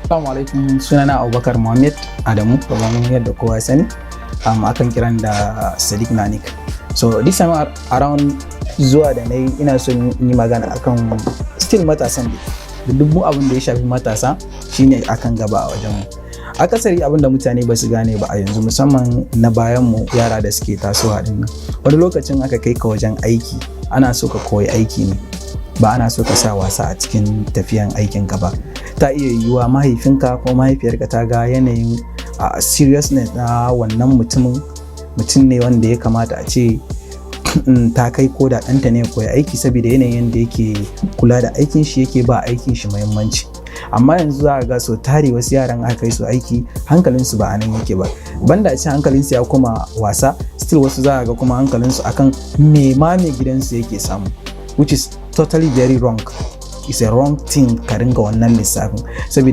Assalamu alaikum, sunana Abubakar Muhammad Adamu, kamar yadda kowa sani. Akan kiran da Sadiq Nanik. So this time around zuwa da na yi ina son yi magana akan still matasan da duk abin da ya shafi matasa shine akan gaba a wajenmu. Akasari abin da mutane ba su gane ba a yanzu, musamman na bayanmu yara da suke tasowa din nan. Wani lokacin aka kai ka wajen aiki ana so ka koyi aiki ne, ba ana so ka sa wasa a cikin tafiyan aikin ka ba. Ta iya yiwuwa mahaifinka ko mahaifiyarka ta ga yanayin seriousness na wannan mutum ne wanda ya kamata a ce ta kai ko da ɗanta ne koyi aiki, saboda yanayin da yake kula da aikin shi yake ba aikin shi muhimmanci. Amma yanzu za a ga so tare wasu yaran aka kai su aiki hankalinsu ba a nan yake ba, banda a ce hankalinsu ya koma wasa, still wasu za a ga kuma hankalinsu akan me gidansu yake samu, which is totally very wrong. It's a wrong thing ka ringa wannan lissafin, saboda